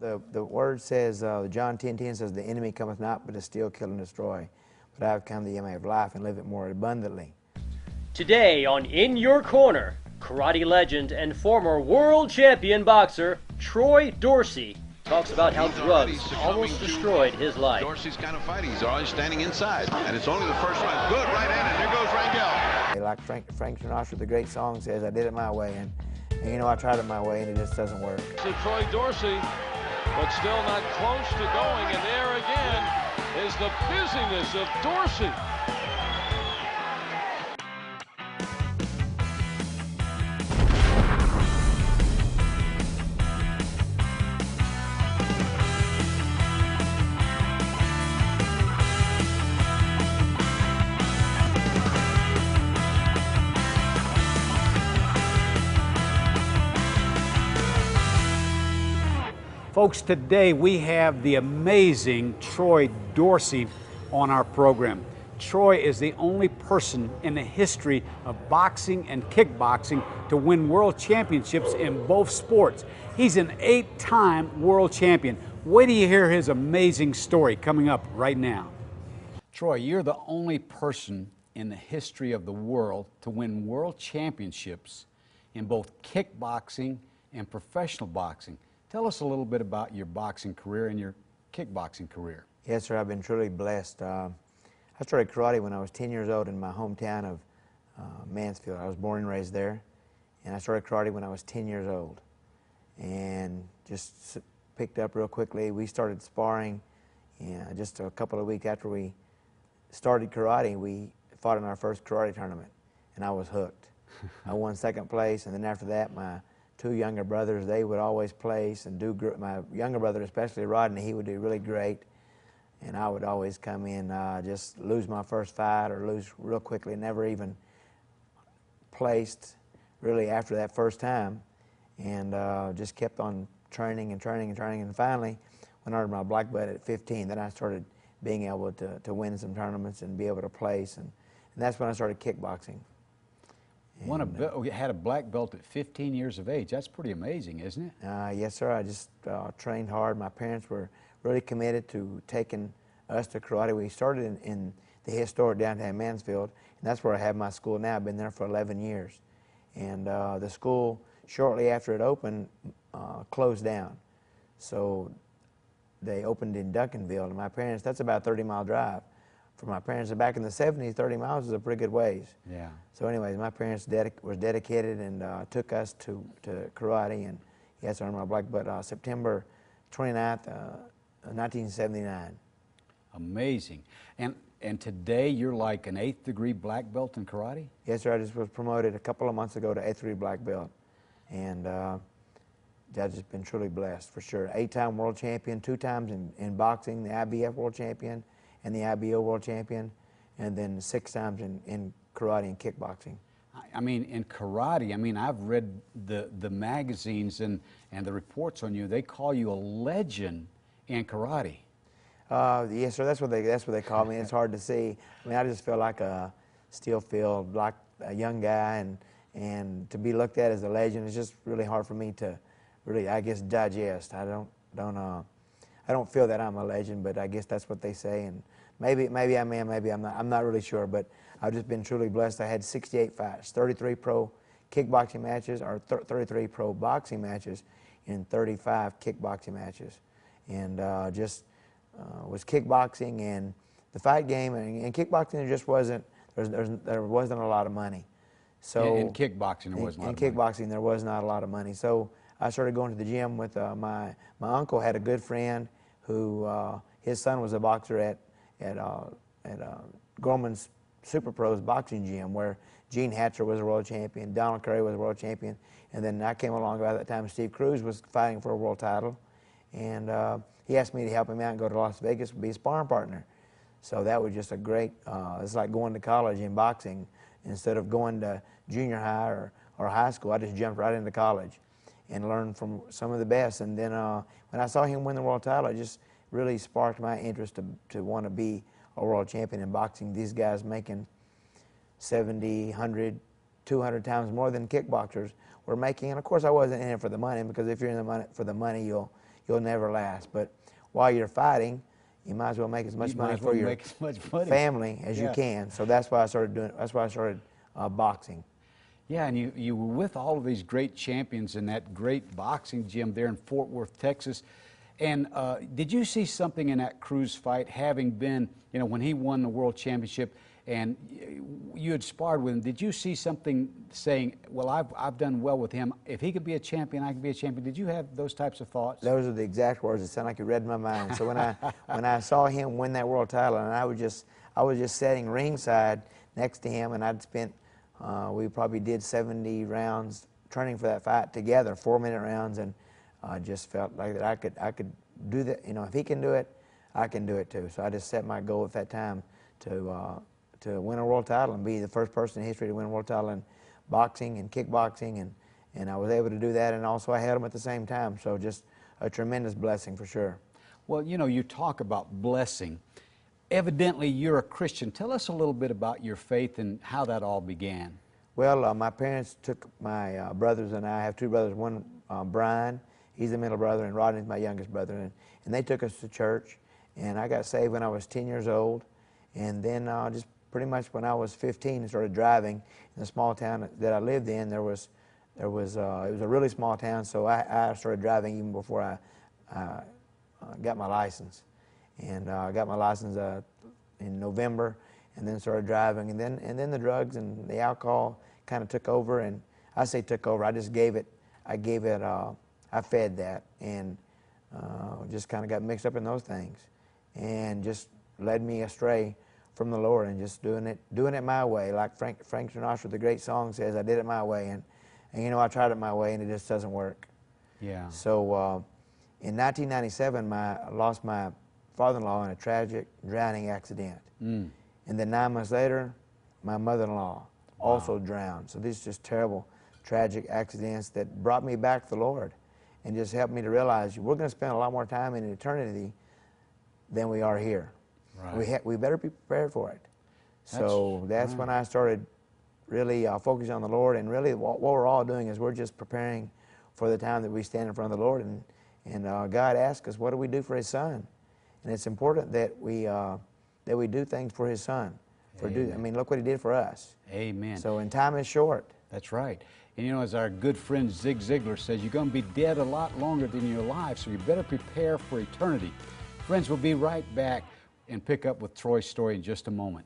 The word says, John 10:10 says, the enemy cometh not but to steal, kill, and destroy. But I have come that ye may have life and live it more abundantly. Today on In Your Corner, karate legend and former world champion boxer Troy Dorsey talks about how drugs almost destroyed his life. Dorsey's kind of fighting. He's always standing inside. And it's only the first round. Good, right-handed. There goes Rangel. Like Frank Sinatra, the great song says, I did it my way. And you know, I tried it my way, and it just doesn't work. To Troy Dorsey, but still not close to going. And there again is the busyness of Dorsey. Folks, today we have the amazing Troy Dorsey on our program. Troy is the only person in the history of boxing and kickboxing to win world championships in both sports. He's an 8-time world champion. Wait till you hear his amazing story coming up right now. Troy, you're the only person in the history of the world to win world championships in both kickboxing and professional boxing. Tell us a little bit about your boxing career and your kickboxing career. Yes, sir, I've been truly blessed. I started karate when I was 10 years old in my hometown of Mansfield. I was born and raised there. And I started karate when I was 10 years old. And just picked up real quickly. We started sparring, and just a couple of weeks after we started karate, we fought in our first karate tournament. And I was hooked. I won second place, and then after that, my two younger brothers, they would always place and do, my younger brother, especially Rodney, he would do really great. And I would always come in, just lose my first fight or lose real quickly, never even placed really after that first time. And just kept on training and training and training. And finally, when I earned my black belt at 15, then I started being able to win some tournaments and be able to place. And that's when I started kickboxing. Had a black belt at 15 years of age. That's pretty amazing, isn't it? Yes, sir. I just trained hard. My parents were really committed to taking us to karate. We started in the historic downtown Mansfield, and that's where I have my school now. I've been there for 11 years. And the school, shortly after it opened, closed down. So they opened in Duncanville, and my parents, that's about a 30-mile drive. For my parents, back in the 70s, 30 miles is a pretty good ways. Yeah. So anyways, my parents was dedicated and took us to karate, and yes, I earned my black belt September 29th, 1979. Amazing. And today you're like an 8th degree black belt in karate? Yes, sir. I just was promoted a couple of months ago to 8th degree black belt, and I've just been truly blessed for sure. 8-time world champion, 2 times in boxing, the IBF world champion, and the IBO world champion, and then 6 times in karate and kickboxing. I mean, in karate, I mean, I've read the magazines and the reports on you. They call you a legend in karate. Yes, sir. That's what they call me. It's hard to see. I mean, I just feel like like a young guy, and to be looked at as a legend is just really hard for me to really, I guess, digest. I don't feel that I'm a legend, but I guess that's what they say, and maybe I am, maybe I'm not. I'm not really sure, but I've just been truly blessed. I had 68 fights, 33 pro kickboxing matches, or 33 pro boxing matches, and 35 kickboxing matches, and was kickboxing, and the fight game, and kickboxing there just wasn't. There wasn't a lot of money. So in kickboxing there wasn't. In kickboxing there was not a lot of money. So I started going to the gym with my uncle had a good friend who his son was a boxer at Gorman's Super Pros boxing gym, where Gene Hatcher was a world champion, Donald Kerry was a world champion, and then I came along about that time. Steve Cruz was fighting for a world title, and he asked me to help him out and go to Las Vegas and be a sparring partner. So that was just a great. It's like going to college in boxing. Instead of going to junior high or high school, I just jumped right into college and learned from some of the best. And then when I saw him win the world title, it just really sparked my interest to want to be a world champion in boxing. These guys making 70, 100, 200 times more than kickboxers were making. And of course, I wasn't in it for the money, because if you're in the money for the money, you'll you'll never last. But while you're fighting, you might as well make as much money for your family as you can. So that's why I started doing. That's why I started boxing. Yeah, and you were with all of these great champions in that great boxing gym there in Fort Worth, Texas. And did you see something in that Cruz fight, having been, you know, when he won the world championship and you had sparred with him, did you see something saying, well, I've done well with him. If he could be a champion, I can be a champion. Did you have those types of thoughts? Those are the exact words. It sounded like you read my mind. So when I saw him win that world title, and I was just sitting ringside next to him, and I'd spent we probably did 70 rounds training for that fight together, 4-minute rounds, and I just felt like that I could do that. You know, if he can do it, I can do it too. So I just set my goal at that time to win a world title and be the first person in history to win a world title in boxing and kickboxing, and I was able to do that, and also I had them at the same time. So just a tremendous blessing for sure. Well, you know, you talk about blessing. Evidently, you're a Christian. Tell us a little bit about your faith and how that all began. Well, my parents took my brothers and I have 2 brothers. One, Brian, he's the middle brother, and Rodney's my youngest brother. And they took us to church, and I got saved when I was 10 years old. And then just pretty much when I was 15 and started driving in the small town that I lived in, it was a really small town, so I started driving even before I got my license. And I got my license in November, and then started driving, and then the drugs and the alcohol kind of took over. And I say took over, I just gave it. I fed that, and just kind of got mixed up in those things, and just led me astray from the Lord, and just doing it my way, like Frank Sinatra, the great song says. I did it my way, and you know, I tried it my way, and it just doesn't work. Yeah. So in 1997, I lost my father-in-law in a tragic drowning accident. And then 9 months later, my mother-in-law also drowned. So these are just terrible, tragic accidents that brought me back to the Lord and just helped me to realize we're going to spend a lot more time in eternity than we are here. Right. We better be prepared for it. So that's when I started really focusing on the Lord, and really what we're all doing is we're just preparing for the time that we stand in front of the Lord, and God asks us, what do we do for His Son? And it's important that we do things for His Son. I mean, look what He did for us. Amen. So, and time is short. That's right. And you know, as our good friend Zig Ziglar says, you're going to be dead a lot longer than you're alive, so you better prepare for eternity. Friends, we'll be right back and pick up with Troy's story in just a moment.